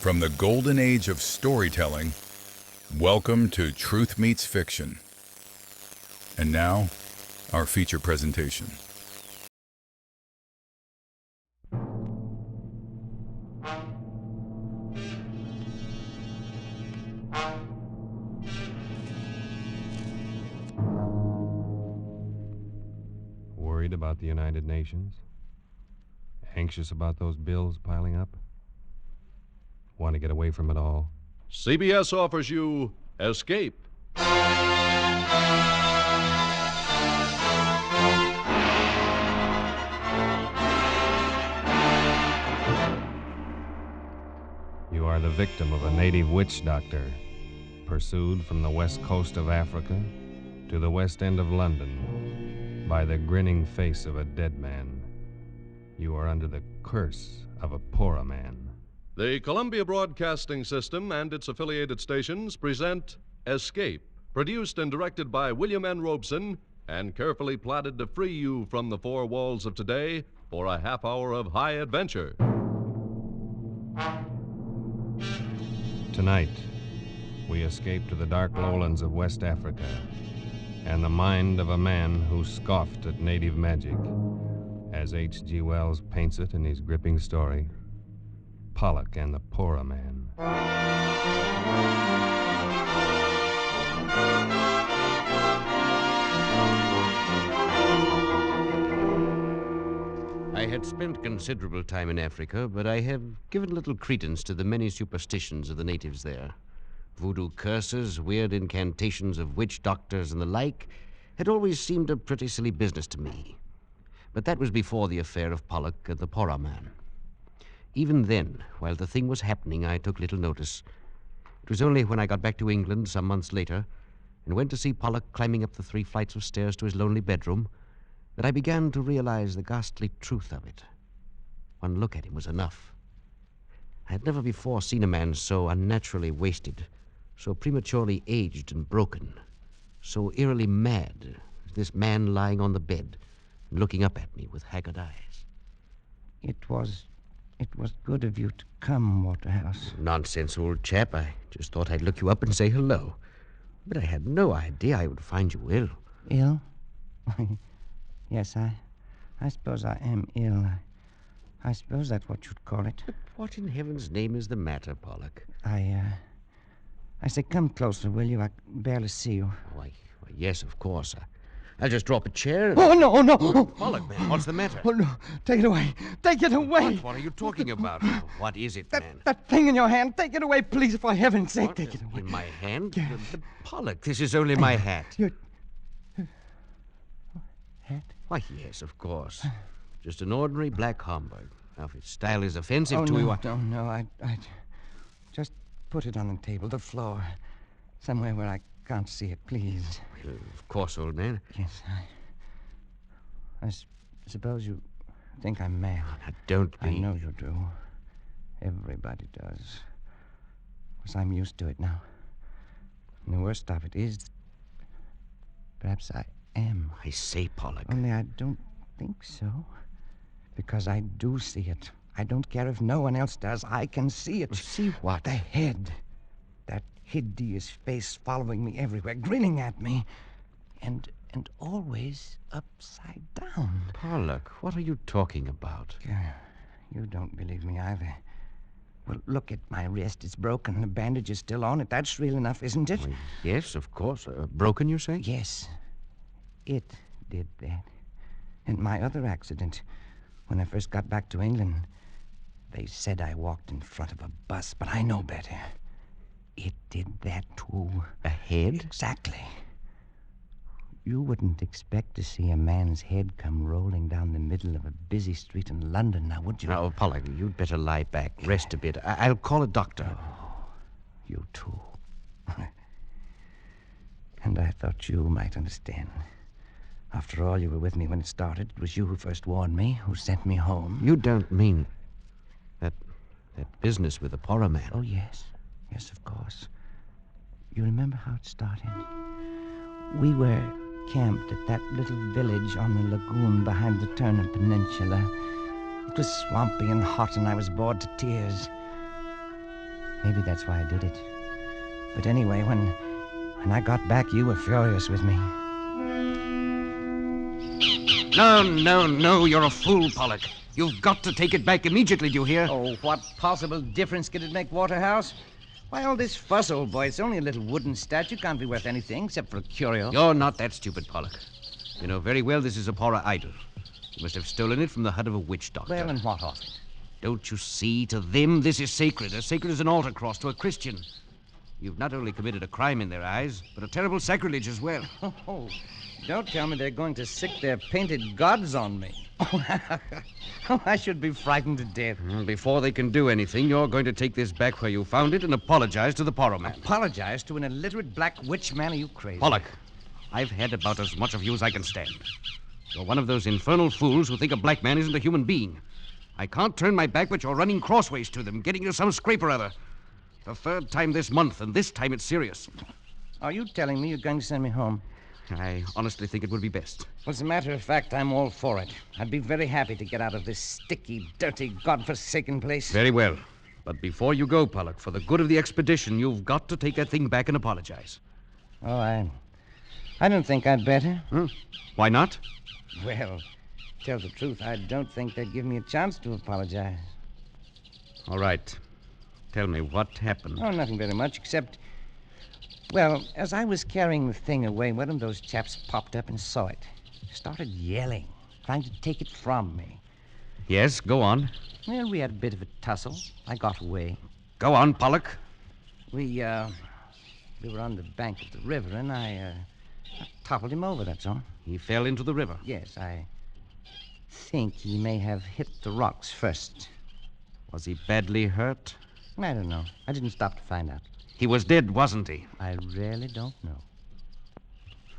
From the golden age of storytelling, welcome to Truth Meets Fiction. And now, our feature presentation. Worried about the United Nations? Anxious about those bills piling up? Want to get away from it all? CBS offers you Escape. You are the victim of a native witch doctor, pursued from the west coast of Africa to the west end of London by the grinning face of a dead man. You are under the curse of a Porroh Man. The Columbia Broadcasting System and its affiliated stations present Escape, produced and directed by William N. Robeson and carefully plotted to free you from the four walls of today for a half hour of high adventure. Tonight, we escape to the dark lowlands of West Africa and the mind of a man who scoffed at native magic, as H.G. Wells paints it in his gripping story, Pollock and the Porroh Man. I had spent considerable time in Africa, but I have given little credence to the many superstitions of the natives there. Voodoo curses, weird incantations of witch doctors, and the like had always seemed a pretty silly business to me. But that was before the affair of Pollock and the Porroh Man. Even then, while the thing was happening, I took little notice. It was only when I got back to England some months later and went to see Pollock climbing up the 3 flights of stairs to his lonely bedroom that I began to realize the ghastly truth of it. One look at him was enough. I had never before seen a man so unnaturally wasted, so prematurely aged and broken, so eerily mad as this man lying on the bed and looking up at me with haggard eyes. It was good of you to come, Waterhouse. Nonsense, old chap. I just thought I'd look you up and say hello. But I had no idea I would find you ill. Ill? Yes, I suppose I am ill. I suppose that's what you'd call it. But what in heaven's name is the matter, Pollock? I say, come closer, will you? I can barely see you. Why, yes, of course. I'll just drop a chair and... Oh, no! Pollock, man, what's the matter? Oh, no. Take it away. Take it away. What are you talking about? What is it, man? That thing in your hand. Take it away, please, for heaven's sake. What? Take it away. In my hand? Pollock, this is only my hat. Your... hat? Why, yes, of course. Just an ordinary black Homburg. Now, if its style is offensive to no, you... No, I just put it on the table, the floor, somewhere where I can't see it, please. Well, of course, old man. Yes, I suppose you think I'm mad. Oh, now, don't be. I know you do. Everybody does. Of course, I'm used to it now. And the worst of it is, perhaps I am. I say, Pollock. Only I don't think so. Because I do see it. I don't care if no one else does. I can see it. See what? The head. That hideous face following me everywhere, grinning at me. And always upside down. Pollock, what are you talking about? You don't believe me either. Well, look at my wrist. It's broken. The bandage is still on it. That's real enough, isn't it? Well, yes, of course. Broken, you say? Yes. It did that. And my other accident, when I first got back to England, they said I walked in front of a bus, but I know better. It did that, too. A head? Exactly. You wouldn't expect to see a man's head come rolling down the middle of a busy street in London, now, would you? Now, Pollock, you'd better lie back, rest a bit. I'll call a doctor. Oh, you too. And I thought you might understand. After all, you were with me when it started. It was you who first warned me, who sent me home. You don't mean that business with the Porroh Man? Oh, yes. Yes, of course. You remember how it started? We were camped at that little village on the lagoon behind the Turner Peninsula. It was swampy and hot, and I was bored to tears. Maybe that's why I did it. But anyway, when I got back, you were furious with me. No, you're a fool, Pollock. You've got to take it back immediately, do you hear? Oh, what possible difference could it make, Waterhouse? Why all this fuss, old boy? It's only a little wooden statue. Can't be worth anything except for a curio. You're not that stupid, Pollock. You know very well this is a Porroh idol. You must have stolen it from the hut of a witch doctor. Well, and what of it? Don't you see? To them, this is sacred. As sacred as an altar cross to a Christian. You've not only committed a crime in their eyes, but a terrible sacrilege as well. Oh, don't tell me they're going to sick their painted gods on me. Oh, I should be frightened to death. Before they can do anything, you're going to take this back where you found it and apologize to the Porroh Man. Apologize to an illiterate black witch man? Are you crazy? Pollock, I've had about as much of you as I can stand. You're one of those infernal fools who think a black man isn't a human being. I can't turn my back, but you're running crossways to them, getting you some scrape or other. The third time this month, and this time it's serious. Are you telling me you're going to send me home? I honestly think it would be best. Well, as a matter of fact, I'm all for it. I'd be very happy to get out of this sticky, dirty, godforsaken place. Very well. But before you go, Pollock, for the good of the expedition, you've got to take that thing back and apologize. Oh, I don't think I'd better. Why not? Well, tell the truth, I don't think they'd give me a chance to apologize. All right. Tell me, what happened? Oh, nothing very much, except... Well, as I was carrying the thing away, one of those chaps popped up and saw it. Started yelling, trying to take it from me. Yes, go on. Well, we had a bit of a tussle. I got away. Go on, Pollock. We were on the bank of the river, and I toppled him over, that's all. He fell into the river. Yes, I think he may have hit the rocks first. Was he badly hurt? I don't know. I didn't stop to find out. He was dead, wasn't he? I really don't know.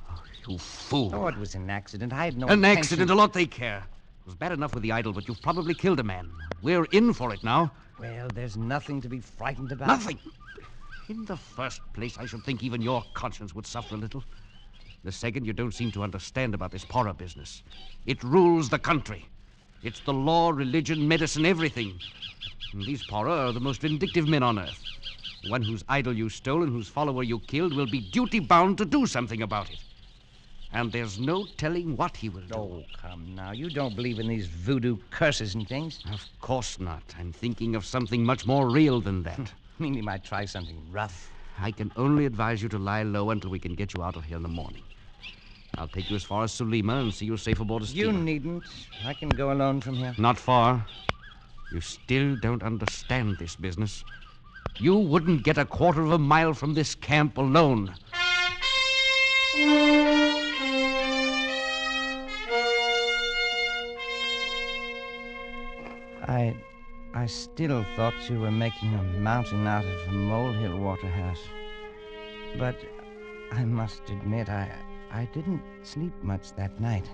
Oh, you fool. Oh, it was an accident. I had no An intention... accident, a lot they care. It was bad enough with the idol, but you've probably killed a man. We're in for it now. Well, there's nothing to be frightened about. Nothing. In the first place, I should think even your conscience would suffer a little. The second, you don't seem to understand about this Porroh business. It rules the country. It's the law, religion, medicine, everything. And these Porroh are the most vindictive men on earth. The one whose idol you stole and whose follower you killed will be duty-bound to do something about it. And there's no telling what he will do. Oh, come now. You don't believe in these voodoo curses and things? Of course not. I'm thinking of something much more real than that. I mean, you might try something rough. I can only advise you to lie low until we can get you out of here in the morning. I'll take you as far as Sulima and see you safe aboard a steamer. You needn't. I can go alone from here. Not far. You still don't understand this business. You wouldn't get a quarter of a mile from this camp alone. I still thought you were making a mountain out of a molehill, Waterhouse. But I must admit, I didn't sleep much that night.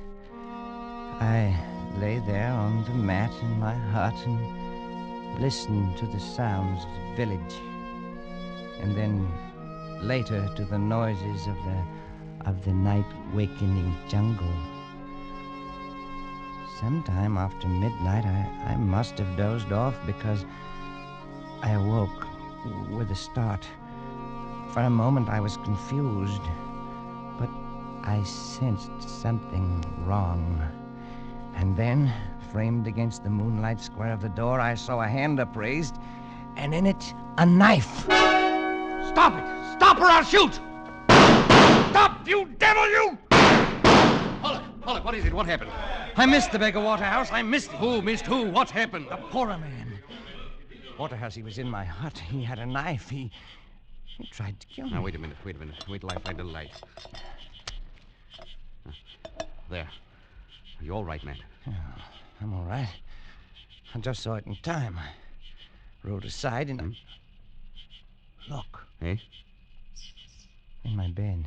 I lay there on the mat in my hut and listened to the sounds of the village. And then later to the noises of the night-wakening jungle. Sometime after midnight, I must have dozed off because I awoke with a start. For a moment, I was confused, but I sensed something wrong. And then, framed against the moonlight square of the door, I saw a hand upraised, and in it, a knife. Stop it! Stop or I'll shoot! Stop, you devil, you! Pollock, what is it? What happened? I missed the beggar, Waterhouse. I missed him. Who missed who? What happened? The Porroh Man. Waterhouse, he was in my hut. He had a knife. He tried to kill me. Now, wait a minute. Wait till I find a light. There. Are you all right, man? Oh, I'm all right. I just saw it in time. I rode aside and... Look. Eh? In my bed.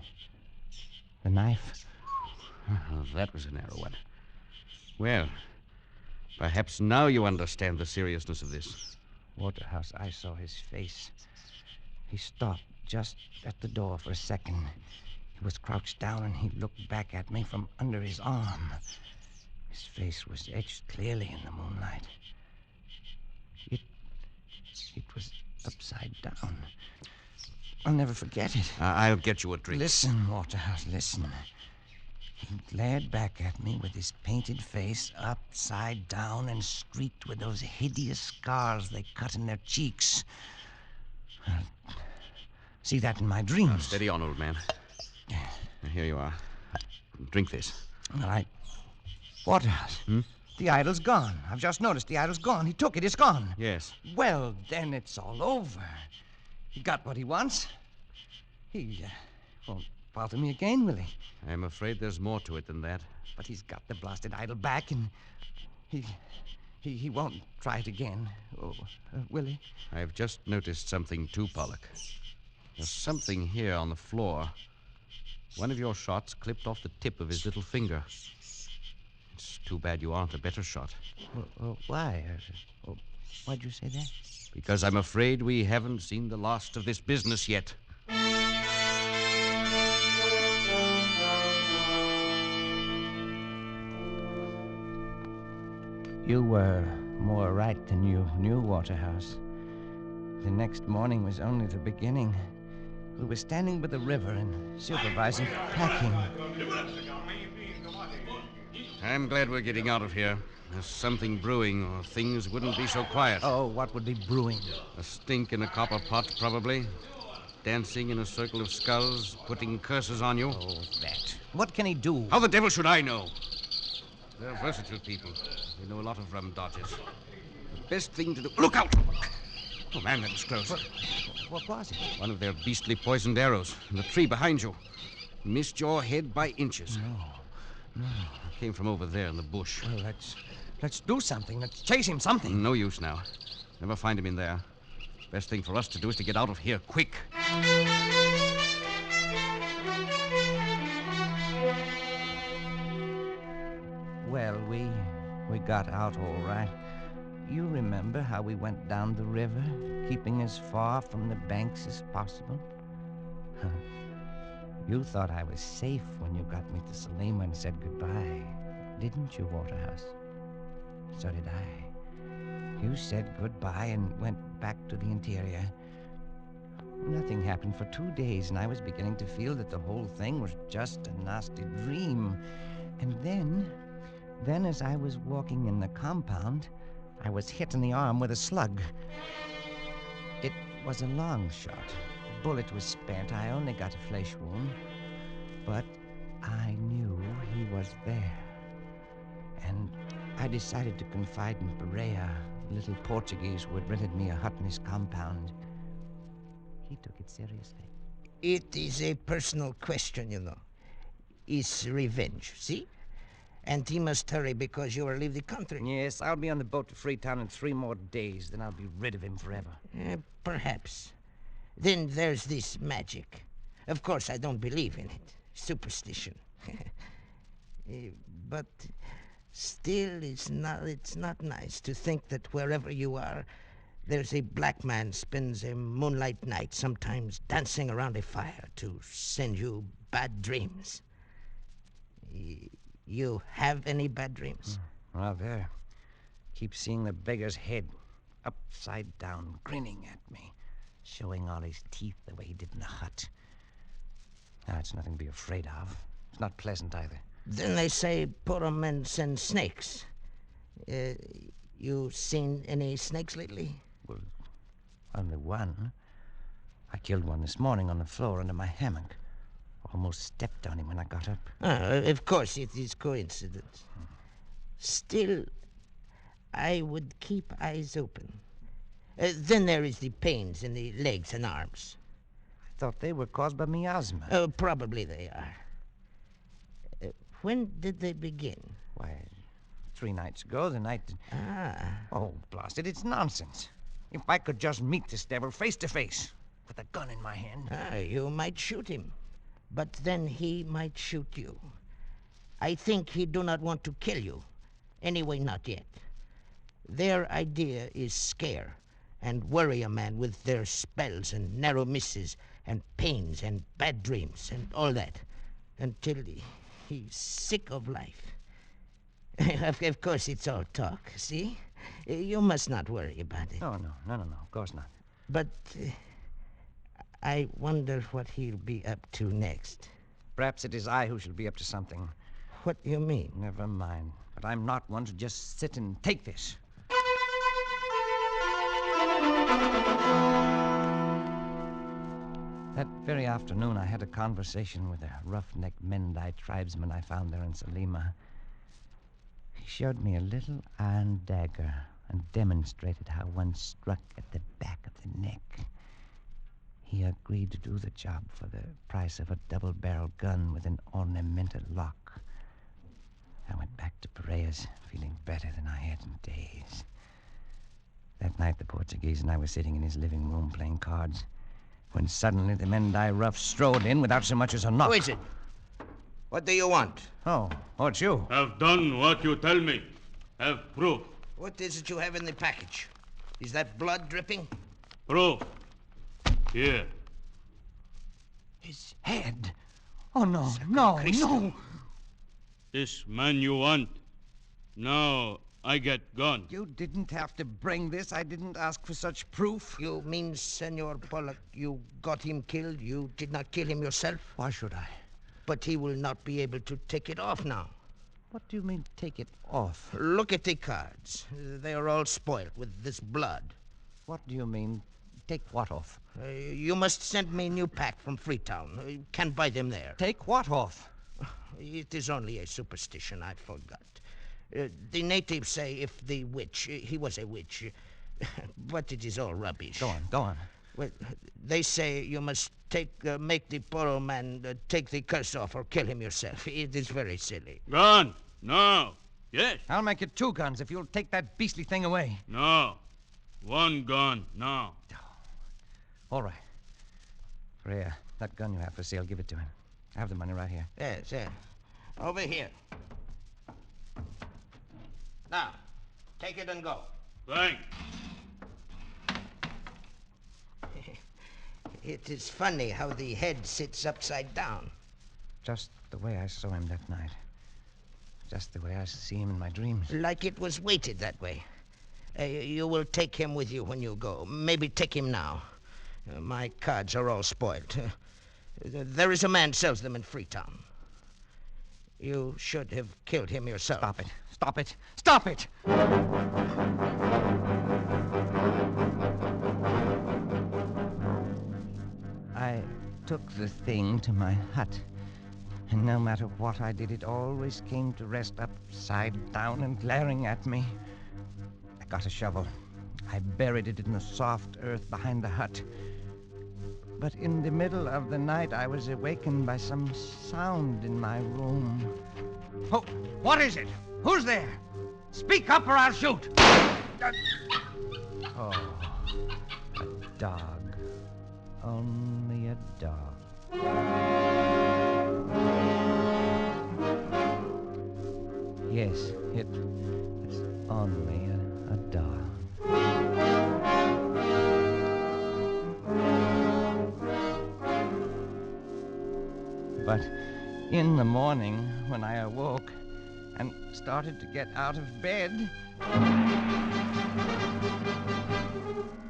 The knife. Oh, that was a narrow one. Well, perhaps now you understand the seriousness of this. Waterhouse, I saw his face. He stopped just at the door for a second. He was crouched down and he looked back at me from under his arm. His face was etched clearly in the moonlight. It was upside down. I'll never forget it. I'll get you a drink. Listen, Waterhouse, listen. He glared back at me with his painted face upside down and streaked with those hideous scars they cut in their cheeks. I'll see that in my dreams. Steady on, old man. Here you are. Drink this. All right. Waterhouse. The idol's gone. I've just noticed the idol's gone. He took it. It's gone. Yes. Well, then it's all over. He got what he wants. He won't bother me again, will he? I'm afraid there's more to it than that. But he's got the blasted idol back, and he won't try it again. Oh, will he? I've just noticed something too, Pollock. There's something here on the floor. One of your shots clipped off the tip of his little finger. It's too bad you aren't a better shot. Why? Why'd you say that? Because I'm afraid we haven't seen the last of this business yet. You were more right than you knew, Waterhouse. The next morning was only the beginning. We were standing by the river and supervising packing. I'm glad we're getting out of here. There's something brewing, or things wouldn't be so quiet. Oh, what would be brewing? A stink in a copper pot, probably. Dancing in a circle of skulls, putting curses on you. Oh, that. What can he do? How the devil should I know? They're versatile people. They know a lot of rum dodges. The best thing to do... Look out! Oh, man, that was close. What was it? One of their beastly poisoned arrows in the tree behind you. Missed your head by inches. No. It came from over there in the bush. Well, let's do something. Let's chase him something. No use now. Never find him in there. Best thing for us to do is to get out of here quick. Well, we got out all right. You remember how we went down the river, keeping as far from the banks as possible? You thought I was safe when you got me to Salima and said goodbye, didn't you, Waterhouse? So did I. You said goodbye and went back to the interior. Nothing happened for 2 days, and I was beginning to feel that the whole thing was just a nasty dream. And then as I was walking in the compound, I was hit in the arm with a slug. It was a long shot. The bullet was spent. I only got a flesh wound. But I knew he was there. And I decided to confide in Pereira, the little Portuguese who had rented me a hut in his compound. He took it seriously. It is a personal question, you know. It's revenge, see? And he must hurry because you will leave the country. Yes, I'll be on the boat to Freetown in 3 more days. Then I'll be rid of him forever. Perhaps. Then there's this magic. Of course, I don't believe in it. Superstition. But still, it's not nice to think that wherever you are, there's a black man spends a moonlight night, sometimes dancing around a fire to send you bad dreams. You have any bad dreams? Well, there. Keep seeing the beggar's head upside down, grinning at me, showing all his teeth the way he did in the hut. Now, it's nothing to be afraid of. It's not pleasant either. Then they say Porroh Man sends snakes. You seen any snakes lately? Well, only one. I killed one this morning on the floor under my hammock. Almost stepped on him when I got up. Of course, it is coincidence. Still, I would keep eyes open. Then there is the pains in the legs and arms. I thought they were caused by miasma. Probably they are. When did they begin? Why, 3 nights ago, the night... Oh, blast it, it's nonsense. If I could just meet this devil face to face, with a gun in my hand... You might shoot him. But then he might shoot you. I think he do not want to kill you. Anyway, not yet. Their idea is scare and worry a man with their spells and narrow misses and pains and bad dreams and all that until he's sick of life. Of course, it's all talk, see? You must not worry about it. No, of course not. But I wonder what he'll be up to next. Perhaps it is I who shall be up to something. What do you mean? Never mind. But I'm not one to just sit and take this. That very afternoon, I had a conversation with a roughneck Mendai tribesman I found there in Salima. He showed me a little iron dagger and demonstrated how one struck at the back of the neck. He agreed to do the job for the price of a double-barreled gun with an ornamental lock. I went back to Pereira's, feeling better than I had in days. That night, the Portuguese and I were sitting in his living room playing cards, when suddenly the Mendai rough strode in without so much as a knock. Who is it? What do you want? Oh, it's you. Have done what you tell me. Have proof. What is it you have in the package? Is that blood dripping? Proof. Here. His head. Oh, no. This man you want. Now I get gone. You didn't have to bring this. I didn't ask for such proof. You mean, Senor Pollock, you got him killed? You did not kill him yourself? Why should I? But he will not be able to take it off now. What do you mean, take it off? Look at the cards. They are all spoiled with this blood. What do you mean, take what off? You must send me a new pack from Freetown. You can buy them there. Take what off? It is only a superstition, I forgot. The natives say if the witch, he was a witch, but it is all rubbish. Go on. Well, they say you must make the Porroh Man take the curse off or kill him yourself. It is very silly. Gun. No. Yes. I'll make it 2 guns if you'll take that beastly thing away. No. 1 gun. No. All right. Freya, that gun you have for sale, give it to him. I have the money right here. Yes. Over here. Now, take it and go. Thanks. It is funny how the head sits upside down. Just the way I saw him that night. Just the way I see him in my dreams. Like it was weighted that way. You will take him with you when you go. Maybe take him now. My cards are all spoiled. There is a man sells them in Freetown. You should have killed him yourself. Stop it! I took the thing to my hut, and no matter what I did, it always came to rest upside down and glaring at me. I got a shovel. I buried it in the soft earth behind the hut. But in the middle of the night, I was awakened by some sound in my room. Oh, what is it? Who's there? Speak up or I'll shoot. Oh, a dog. Only a dog. Yes, it's only a dog. But in the morning, when I awoke and started to get out of bed,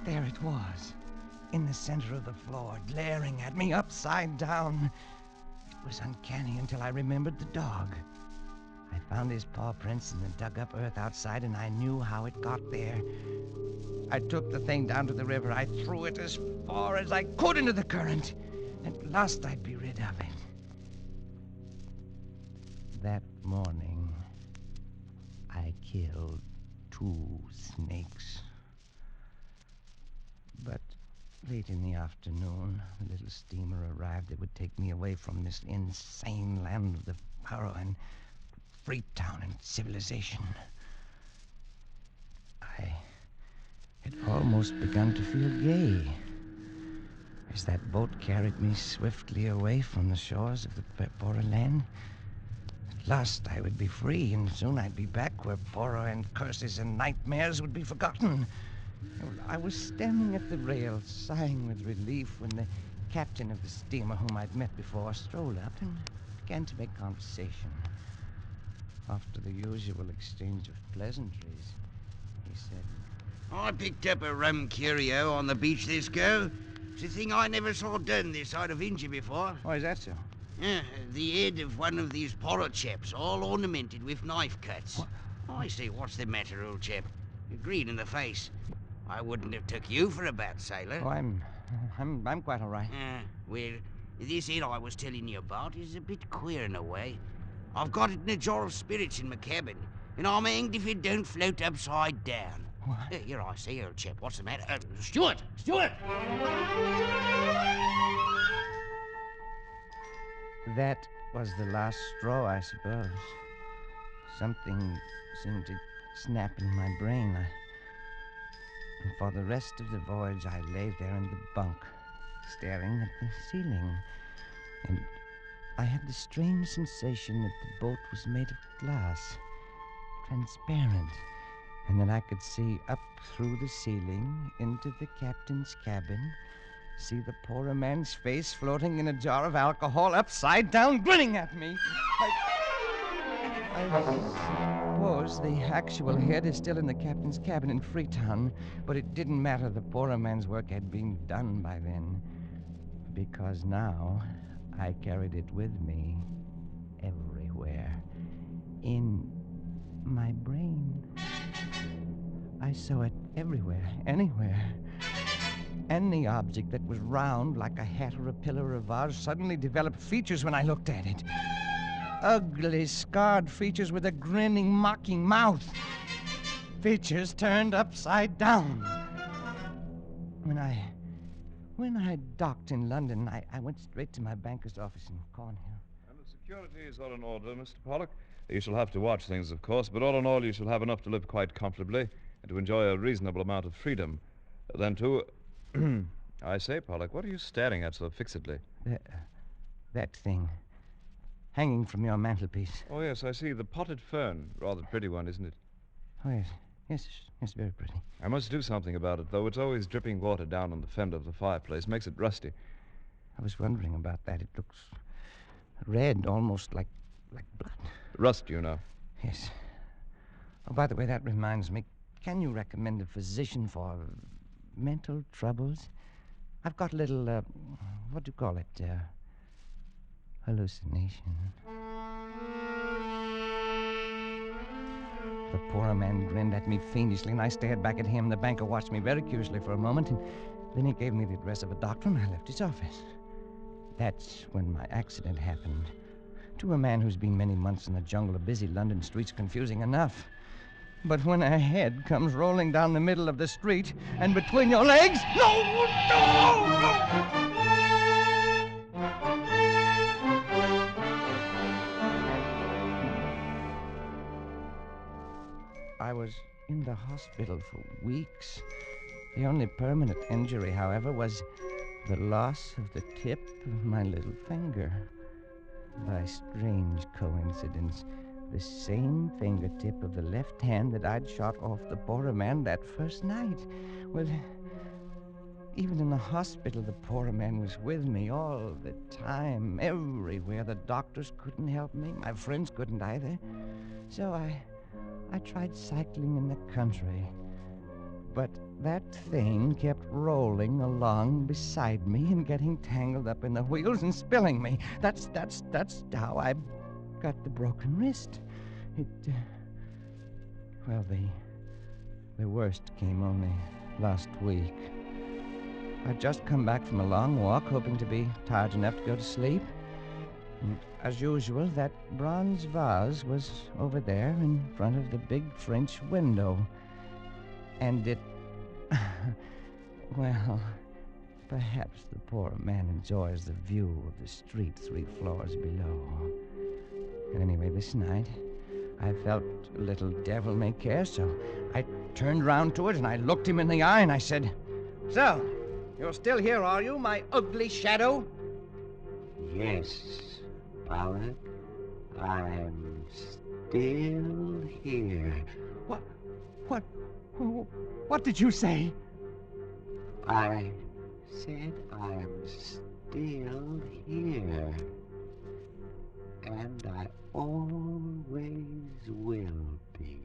there it was, in the center of the floor, glaring at me upside down. It was uncanny until I remembered the dog. I found his paw prints in the dug-up earth outside, and I knew how it got there. I took the thing down to the river. I threw it as far as I could into the current. At last I'd be rid of it. That morning, I killed 2 snakes. But late in the afternoon, the little steamer arrived that would take me away from this insane land of the Porroh and Freetown and civilization. I had almost begun to feel gay as that boat carried me swiftly away from the shores of the Porroh land. At last I would be free, and soon I'd be back where Porroh and curses and nightmares would be forgotten. I was standing at the rail, sighing with relief, when the captain of the steamer, whom I'd met before, strolled up and began to make conversation. After the usual exchange of pleasantries, he said, I picked up a rum curio on the beach this go. It's a thing I never saw done this side of India before. Why is that so? Yeah, the head of one of these Porroh chaps, all ornamented with knife cuts. What? I say, what's the matter, old chap? You're green in the face. I wouldn't have took you for a bad sailor. Oh, I'm quite all right. Well, this head I was telling you about is a bit queer in a way. I've got it in a jar of spirits in my cabin, and I'm hanged if it don't float upside down. What? Here I say, old chap, what's the matter? Stuart! Stuart! That was the last straw, I suppose. Something seemed to snap in my brain. And for the rest of the voyage, I lay there in the bunk, staring at the ceiling. And I had the strange sensation that the boat was made of glass, transparent, and that I could see up through the ceiling into the captain's cabin, see the Porroh Man's face floating in a jar of alcohol upside down, grinning at me. I suppose the actual head is still in the captain's cabin in Freetown, but it didn't matter. The Porroh Man's work had been done by then, because now I carried it with me everywhere, in my brain. I saw it everywhere, anywhere. Any object that was round, like a hat or a pillar or a vase, suddenly developed features when I looked at it. Ugly, scarred features with a grinning, mocking mouth. Features turned upside down. When I docked in London, I went straight to my banker's office in Cornhill. And the security is all in order, Mr. Pollock. You shall have to watch things, of course, but all in all, you shall have enough to live quite comfortably and to enjoy a reasonable amount of freedom. Then, too... I say, Pollock, what are you staring at so fixedly? That thing, hanging from your mantelpiece. Oh, yes, I see. The potted fern. Rather pretty one, isn't it? Oh, yes. Yes, very pretty. I must do something about it, though. It's always dripping water down on the fender of the fireplace. Makes it rusty. I was wondering about that. It looks red, almost like blood. Rust, you know. Yes. Oh, by the way, that reminds me. Can you recommend a physician for mental troubles? I've got a little, what do you call it? Hallucination. The Porroh Man grinned at me fiendishly, and I stared back at him. The banker watched me very curiously for a moment, and then he gave me the address of a doctor, and I left his office. That's when my accident happened. To a man who's been many months in the jungle, a busy London street's confusing enough. But when a head comes rolling down the middle of the street, and between your legs... No! I was in the hospital for weeks. The only permanent injury, however, was the loss of the tip of my little finger. By strange coincidence, the same fingertip of the left hand that I'd shot off the Porroh Man that first night. Well, even in the hospital, the Porroh Man was with me all the time, everywhere. The doctors couldn't help me. My friends couldn't either. So I tried cycling in the country. But that thing kept rolling along beside me and getting tangled up in the wheels and spilling me. That's how I got the broken wrist. Well, the worst came only last week. I'd just come back from a long walk, hoping to be tired enough to go to sleep. And as usual, that bronze vase was over there in front of the big French window. And it... well, perhaps the Porroh Man enjoys the view of the street 3 floors below. Anyway, this night, I felt a little devil-may-care, so I turned round to it and I looked him in the eye and I said, "So, you're still here, are you, my ugly shadow?" Yes, Pollock. I'm still here. What did you say? I said I'm still here. And I always will be.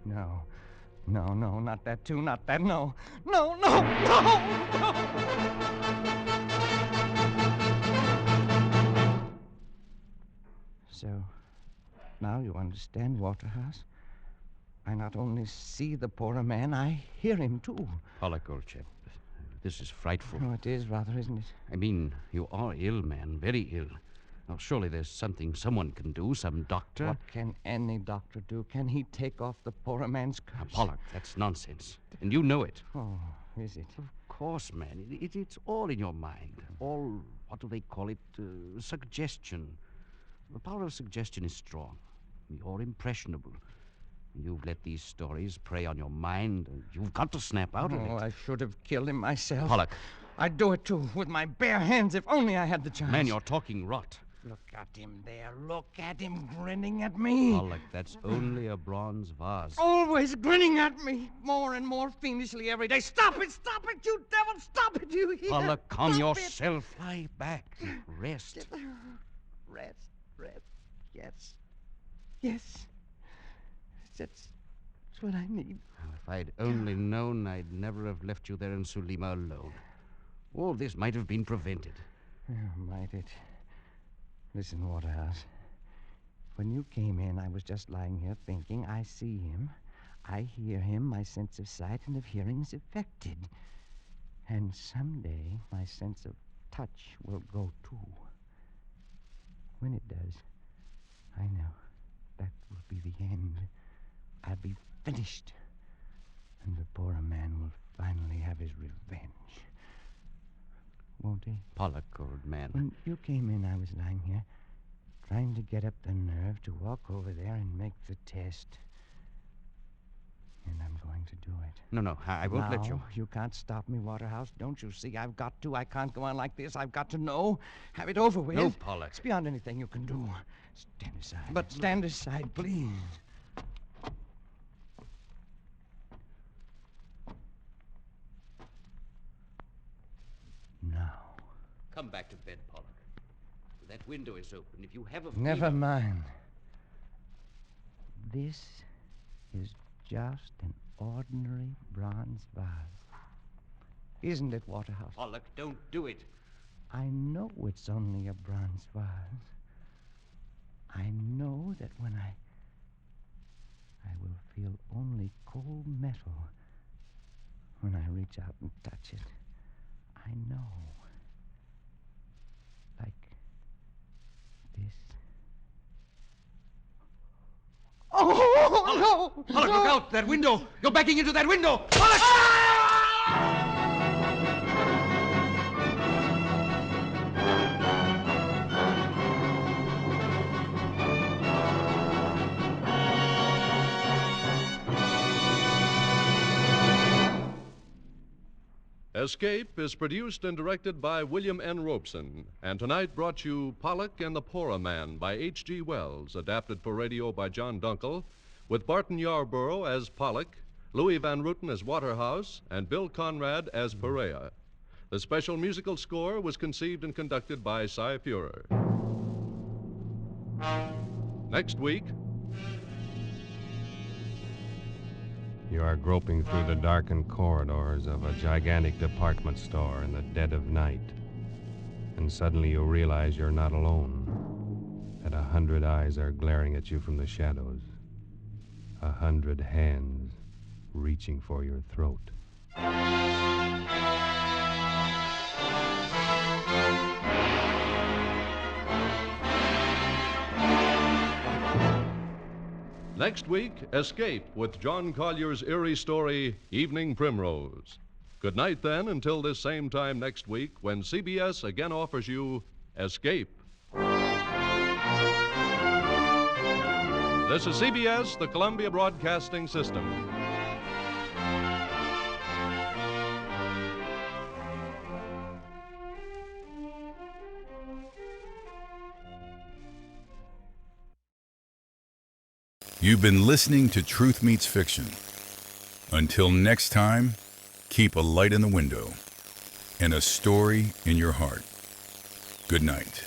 No. No, not that too, not that. No. No. So, now you understand, Waterhouse? I not only see the Porroh Man, I hear him, too. Pollock, old chap, this is frightful. Oh, it is rather, isn't it? I mean, you are ill, man, very ill. Now, surely there's something someone can do, some doctor. What can any doctor do? Can he take off the Porroh Man's curse? Now, Pollock, that's nonsense. And you know it. Oh, is it? Of course, man. It's all in your mind. All, what do they call it? Suggestion. The power of suggestion is strong. You're impressionable. You've let these stories prey on your mind, and you've got to snap out of it. Oh, I should have killed him myself. Pollock. I'd do it, too, with my bare hands, if only I had the chance. Man, you're talking rot. Look at him there. Look at him grinning at me. Pollock, that's only a bronze vase. Always grinning at me, more and more fiendishly every day. Stop it, you devil, stop it, you hear? Pollock, calm Stop yourself. Lie back. Rest. Rest, yes. That's what I need. If I'd only known, I'd never have left you there in Sulima alone. All this might have been prevented. Might it? Listen, Waterhouse. When you came in, I was just lying here thinking, I see him, I hear him, my sense of sight and of hearing is affected. And someday, my sense of touch will go, too. When it does, I know that will be the end. I'll be finished. And the Porroh Man will finally have his revenge. Won't he? Pollock, old man. When you came in, I was lying here, trying to get up the nerve to walk over there and make the test. And I'm going to do it. No, I won't let you. You can't stop me, Waterhouse. Don't you see? I've got to. I can't go on like this. I've got to know. Have it over with. No, Pollock. It's beyond anything you can do. Stand aside. But stand aside, please. Now. Come back to bed, Pollock. That window is open. If you have a Never mind. This is just an ordinary bronze vase. Isn't it, Waterhouse? Pollock, don't do it. I know it's only a bronze vase. I know that when I will feel only cold metal when I reach out and touch it. I know. Like this. Oh, no! Pollock, look out! That window! You're backing into that window! Pollock! Escape is produced and directed by William N. Robeson, and tonight brought you Pollock and the Porroh Man by H.G. Wells, adapted for radio by John Dunkel, with Barton Yarborough as Pollock, Louis Van Rooten as Waterhouse, and Bill Conrad as Perea. The special musical score was conceived and conducted by Cy Fuhrer. Next week, You are groping through the darkened corridors of a gigantic department store in the dead of night. And suddenly you realize you're not alone. That 100 eyes are glaring at you from the shadows. 100 hands reaching for your throat. next week, Escape with John Collier's eerie story, Evening Primrose. Good night, then, until this same time next week when CBS again offers you Escape. This is CBS, the Columbia Broadcasting System. You've been listening to Truth Meets Fiction. Until next time, keep a light in the window and a story in your heart. Good night.